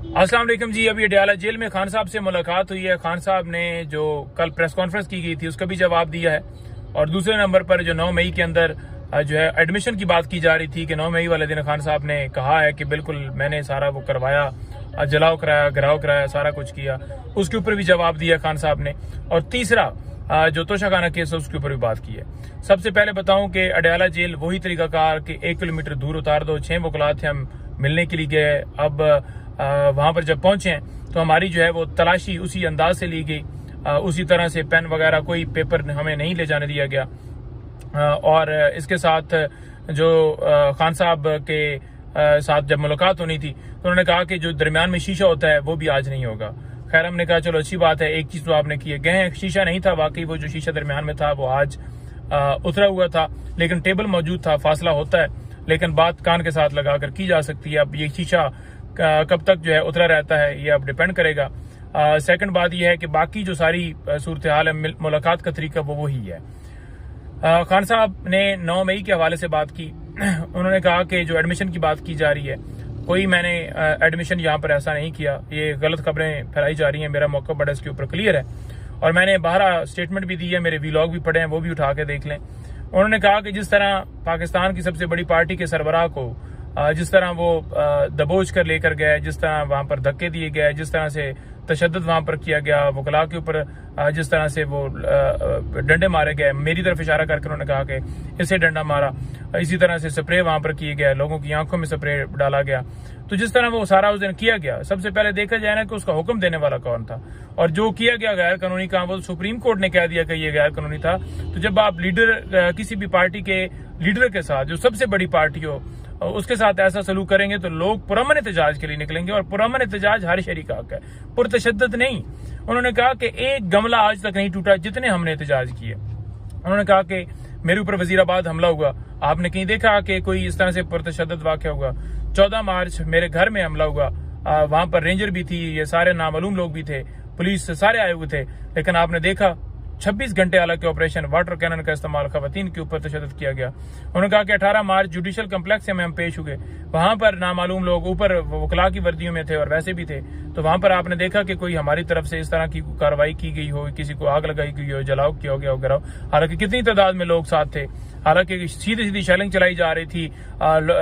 अस्सलाम वालेकुम जी। अभी अडयाला जेल में खान साहब से मुलाकात हुई है। खान साहब ने जो कल प्रेस कॉन्फ्रेंस की गई थी उसका भी जवाब दिया है। और दूसरे नंबर पर जो 9 मई के अंदर जो है एडमिशन की बात की जा रही थी कि 9 मई वाले दिन खान साहब ने कहा है कि बिल्कुल मैंने सारा वो करवाया, जलाओ कराया, घराव कराया, सारा कुछ किया, उसके ऊपर भी जवाब दिया खान साहब ने। और तीसरा जो तोशाखाना केस है उसके ऊपर भी बात की है। सबसे पहले बताऊं कि अडयाला जेल वही तरीकाकार कि 1 किलोमीटर दूर उतार दो। 6 वकलात थे, हम मिलने के लिए गए। अब वहां पर जब पहुंचे तो हमारी जो है वो तलाशी उसी अंदाज से ली गई, उसी तरह से पेन वगैरह कोई पेपर हमें नहीं ले जाने दिया गया। और इसके साथ जो खान साहब के साथ जब मुलाकात होनी थी तो उन्होंने कहा कि जो दरमियान में शीशा होता है वो भी आज नहीं होगा। खैर, हमने कहा चलो अच्छी बात है, एक चीज तो आपने किए गए, शीशा नहीं था, वाकई वो जो शीशा दरमियान में था वो आज उतरा हुआ था, लेकिन टेबल मौजूद था। फासला होता है लेकिन बात कान के साथ लगाकर की जा सकती है। अब ये शीशा कब तक जो है उतरा रहता है ये अब डिपेंड करेगा। सेकंड बात यह है कि बाकी जो सारी सूरत हाल है, मुलाकात का तरीका वो वही है। खान साहब ने 9 मई के हवाले से बात की। उन्होंने कहा कि जो एडमिशन की बात की जा रही है, कोई मैंने एडमिशन यहाँ पर ऐसा नहीं किया, ये गलत खबरें फैलाई जा रही हैं, मेरा मौका बड़ा इसके ऊपर क्लियर है। और मैंने बाहर स्टेटमेंट भी दी है, मेरे व्लॉग भी पढ़े हैं, वो भी उठा के देख लें। उन्होंने कहा कि जिस तरह पाकिस्तान की सबसे बड़ी पार्टी के सरबराह को जिस तरह वो दबोच कर लेकर गए, जिस तरह वहां पर धक्के दिए गए, जिस तरह से तशद्दुद वहां पर किया गया, वकला के ऊपर जिस तरह से वो डंडे मारे गए, मेरी तरफ इशारा करके उन्होंने कहा कि इसे डंडा मारा, इसी तरह से स्प्रे वहां पर किए गए, लोगों की आंखों में स्प्रे डाला गया। तो जिस तरह वो सारा उस दिन किया गया, सबसे पहले देखा जाए ना कि उसका हुक्म देने वाला कौन था, और जो किया गया गैर कानूनी काम वो सुप्रीम कोर्ट ने कह दिया कि ये गैर कानूनी था। तो जब आप लीडर किसी भी पार्टी के लीडर के साथ, जो सबसे बड़ी पार्टी हो, उसके साथ ऐसा सलूक करेंगे तो लोग पुरअमन एहतजाज के लिए निकलेंगे, और पुरअमन एहतजाज हर शहरी का हक है, पुरतशद्दुद नहीं। उन्होंने कहा कि एक गमला आज तक नहीं टूटा जितने हमने एहतजाज किए। उन्होंने कहा कि मेरे ऊपर वजीराबाद हमला हुआ, आपने कहीं देखा कि कोई इस तरह से पुरतशद्दुद वाक़या हुआ? 14 मार्च मेरे घर में हमला हुआ, वहां पर रेंजर भी थी, ये सारे नामालूम लोग भी थे, पुलिस से सारे आए हुए थे, लेकिन आपने देखा 26 घंटे हालांकि ऑपरेशन वाटर कैनन का इस्तेमाल खवातीन के ऊपर तशद्दुद किया गया। उन्होंने कहा कि 18 मार्च जुडिशल कम्प्लेक्स में हम पेश हुए, वहां पर नामालूम लोग ऊपर वकला की वर्दियों में थे और वैसे भी थे, तो वहां पर आपने देखा कि कोई हमारी तरफ से इस तरह की कार्रवाई की गई हो, किसी को आग लगाई गई हो, जलाओ किया हो गया हो, गिराओ। हालांकि कितनी तादाद में लोग साथ थे, हालांकि सीधी सीधी शेलिंग चलाई जा रही थी,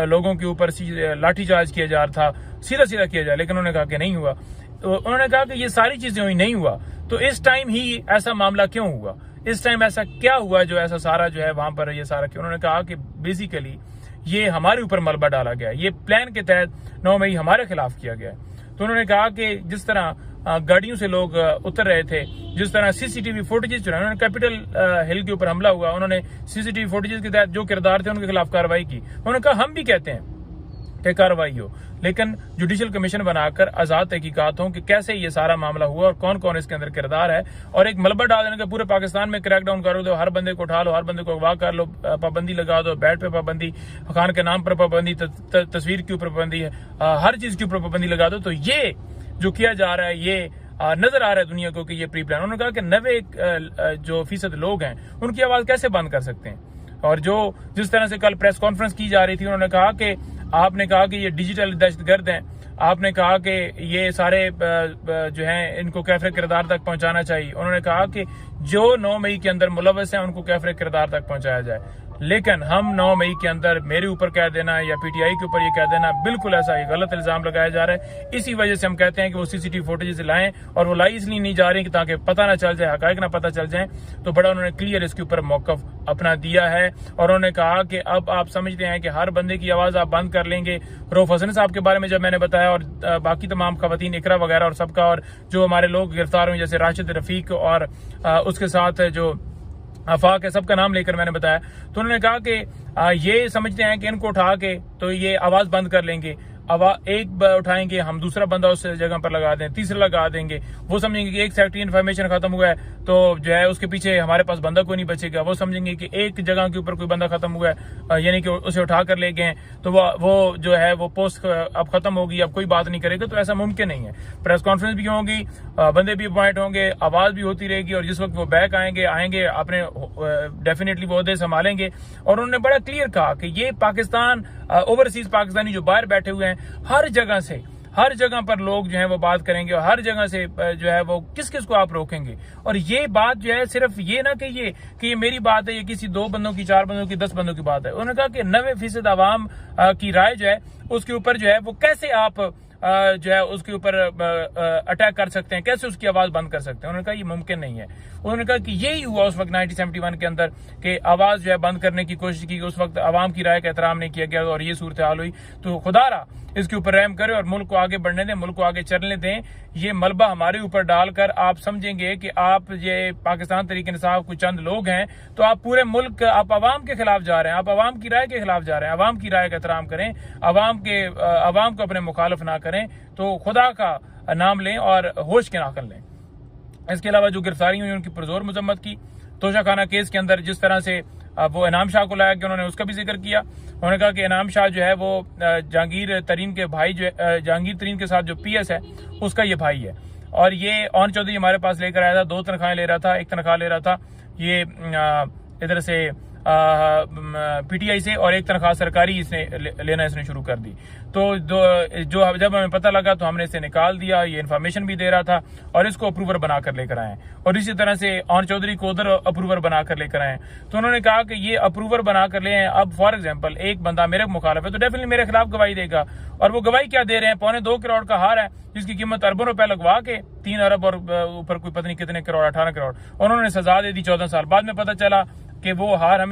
लोगों के ऊपर लाठीचार्ज किया जा रहा था, सीधा सीधा किया जा, लेकिन उन्होंने कहा कि नहीं हुआ। तो उन्होंने कहा कि ये सारी चीजें हुई, नहीं हुआ, तो इस टाइम ही ऐसा मामला क्यों हुआ, इस टाइम ऐसा क्या हुआ जो ऐसा सारा जो है वहां पर ये सारा क्यों? उन्होंने कहा कि बेसिकली ये हमारे ऊपर मलबा डाला गया, ये प्लान के तहत 9 मई हमारे खिलाफ किया गया। तो उन्होंने कहा कि जिस तरह गाड़ियों से लोग उतर रहे थे, जिस तरह सीसीटीवी फुटेजेस जो है, उन्होंने कैपिटल हिल के ऊपर हमला हुआ, उन्होंने सीसीटीवी फुटेजेस के तहत जो किरदार थे उनके खिलाफ कार्रवाई की। उन्होंने कहा हम भी कहते हैं कि कार्रवाई हो, लेकिन जुडिशल कमीशन बनाकर आजाद तहकीकात हो कि कैसे ये सारा मामला हुआ और कौन कौन इसके अंदर किरदार है, और एक मलबा डाल देने का पूरे पाकिस्तान में क्रैकडाउन कर दो, हर बंदे को उठा लो, हर बंदे को अगवा कर लो, पाबंदी लगा दो, बैट पे पाबंदी, खान के नाम पर पाबंदी, तस्वीर के ऊपर पाबंदी है, हर चीज के ऊपर पाबंदी लगा दो। तो ये जो किया जा रहा है ये नजर आ रहा है दुनिया को कि ये प्री प्लान। उन्होंने कहा कि 90% लोग हैं उनकी आवाज कैसे बंद कर सकते हैं। और जो जिस तरह से कल प्रेस कॉन्फ्रेंस की जा रही थी, उन्होंने कहा कि आपने कहा कि ये डिजिटल दहशतगर्द हैं, आपने कहा कि ये सारे जो हैं इनको कैफरे किरदार तक पहुंचाना चाहिए। उन्होंने कहा कि जो 9 मई के अंदर मुलव्वस हैं उनको कैफरे किरदार तक पहुंचाया जाए, लेकिन हम 9 मई के अंदर मेरे ऊपर कह देना या पीटीआई के ऊपर ये कह देना, बिल्कुल ऐसा ये गलत इल्जाम लगाया जा रहा है। इसी वजह से हम कहते हैं कि वो सीसीटीवी फुटेज लाएं, और वो लाई इसलिए नहीं जा रही कि ताकि पता ना चल जाए, हकायक ना पता चल जाए। तो बड़ा उन्होंने क्लियर इसके ऊपर मौकफ अपना दिया है, और उन्होंने कहा कि अब आप समझते हैं कि हर बंदे की आवाज आप बंद कर लेंगे। रऊफ हसन साहब के बारे में जब मैंने बताया, और बाकी तमाम खवातीन, इकरा वगैरह और सबका, और जो हमारे लोग गिरफ्तार हुए जैसे राशिद रफीक और उसके साथ जो आफाक है, सबका नाम लेकर मैंने बताया, तो उन्होंने कहा कि ये समझते हैं कि इनको उठा के तो ये आवाज बंद कर लेंगे, एक उठाएंगे हम, दूसरा बंदा उस जगह पर लगा दें, तीसरा लगा देंगे, वो समझेंगे कि एक सेक्टरी इन्फॉर्मेशन खत्म हुआ है तो जो है उसके पीछे हमारे पास बंदा कोई नहीं बचेगा, वो समझेंगे कि एक जगह के ऊपर कोई बंदा खत्म हुआ है यानी कि उसे उठा कर ले गए तो वो जो है वो पोस्ट अब खत्म होगी, अब कोई बात नहीं करेगा। तो ऐसा मुमकिन नहीं है। प्रेस कॉन्फ्रेंस भी होगी, बंदे भी अपॉइंट होंगे, आवाज भी होती रहेगी, और जिस वक्त वो बैक आएंगे अपने डेफिनेटली वो ओहदे संभालेंगे। और उन्होंने बड़ा क्लियर कहा कि ये पाकिस्तान, ओवरसीज पाकिस्तानी जो बाहर बैठे हुए हैं, हर जगह से हर जगह पर लोग जो है वो बात करेंगे और हर जगह से जो है वो किस किस को आप रोकेंगे। और ये बात जो है सिर्फ ये ना कि ये मेरी बात है, ये किसी 2 बंदों की, 4 बंदों की, 10 बंदों की बात है। उन्होंने कहा कि 90% आवाम की राय जो है उसके ऊपर जो है वो कैसे आप जो है उसके ऊपर अटैक कर सकते हैं, कैसे उसकी आवाज बंद कर सकते हैं। उन्होंने कहा ये मुमकिन नहीं है। उन्होंने कहा कि यही हुआ उस वक्त 1971 के अंदर कि आवाज जो है बंद करने की कोशिश की, उस वक्त आवाम की राय का एहतराम नहीं किया गया और ये सूरत हाल हुई। तो खुदारा इसके ऊपर रहम करे और मुल्क को आगे बढ़ने दें, मुल्क को आगे चलने दें। ये मलबा हमारे ऊपर डालकर आप समझेंगे कि आप ये पाकिस्तान तहरीक इंसाफ कुछ चंद लोग हैं, तो आप पूरे मुल्क, आप आवाम के खिलाफ जा रहे हैं, आप आवाम की राय के खिलाफ जा रहे हैं। आवाम की राय का एहतराम करें, आवाम को अपने मुखालिफ ना करें, तो खुदा का नाम लें और होश के नाखन लें। इसके अलावा जो गिरफ्तारी हुई उनकी पुरजोर मजम्मत की। तोशाखाना केस के अंदर जिस तरह से वो इनाम शाह को लाया कि उन्होंने उसका भी जिक्र किया। उन्होंने कहा कि इनाम शाह जो है वो जहांगीर तरीन के भाई, जो जहांगीर तरीन के साथ जो PS है उसका ये भाई है। और ये ऑन चौधरी हमारे पास लेकर आया था, 2 तनख्वाहें ले रहा था, 1 तनख्वाह ले रहा था ये इधर से PTI से, और 1 तनख्वाह सरकारी लेना इसने शुरू कर दी। तो जो जब हमें पता लगा तो हमने इसे निकाल दिया। ये इन्फॉर्मेशन भी दे रहा था और इसको अप्रूवर बनाकर लेकर आए, और इसी तरह से ऑन चौधरी को उधर अप्रूवर बनाकर लेकर आए। तो उन्होंने कहा कि ये अप्रूवर बनाकर ले आए। अब फॉर एग्जाम्पल एक बंदा मेरे मुखालिफ है तो डेफिनेटली मेरे खिलाफ गवाही देगा, और वो गवाही क्या दे रहे हैं, 2.25 करोड़ का हार है जिसकी कीमत अरबों रुपए लगवा के 3 अरब और ऊपर कोई पता नहीं कितने करोड़, 18 करोड़, उन्होंने सजा दे दी 14 साल। बाद में पता चला कि वो हार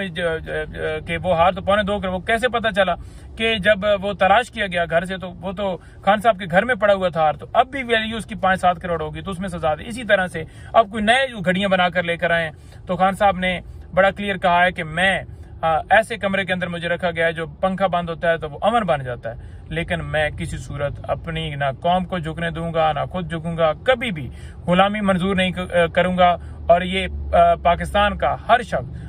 तो 2.25 करोड़। वो कैसे पता चला कि जब वो तलाश किया गया घर से, तो वो तो खान साहब के घर में पड़ा हुआ था हार, तो अब भी वैल्यू उसकी 5-7 करोड़ होगी, तो उसमें सजा दे। इसी तरह से अब कोई नए घड़ियां बनाकर लेकर आए, तो खान साहब ने बड़ा क्लियर कहा है कि मैं ऐसे कमरे के अंदर मुझे रखा गया है, जो पंखा बंद होता है तो वो अमन बन जाता है, लेकिन मैं किसी सूरत अपनी ना कौम को झुकने दूंगा, ना खुद झुकूंगा, कभी भी गुलामी मंजूर नहीं करूंगा। और ये पाकिस्तान का हर शख्स,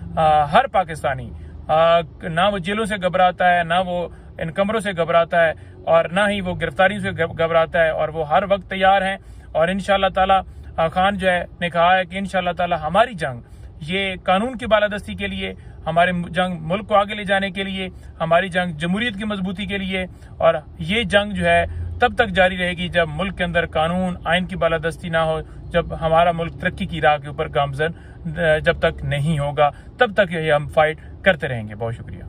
हर पाकिस्तानी ना वो जेलों से घबराता है, ना वो इन कमरों से घबराता है, और ना ही वो गिरफ्तारियों से घबराता है, और वो हर वक्त तैयार हैं। और इंशाअल्लाह ताला खान जो है ने कहा है कि इंशाअल्लाह ताला हमारी जंग ये कानून की बालादस्ती के लिए, हमारे जंग मुल्क को आगे ले जाने के लिए, हमारी जंग जमहूरियत की मजबूती के लिए, और ये जंग जो है तब तक जारी रहेगी जब मुल्क के अंदर कानून आइन की बालादस्ती ना हो, जब हमारा मुल्क तरक्की की राह के ऊपर गामजन जब तक नहीं होगा, तब तक ये हम फाइट करते रहेंगे। बहुत शुक्रिया।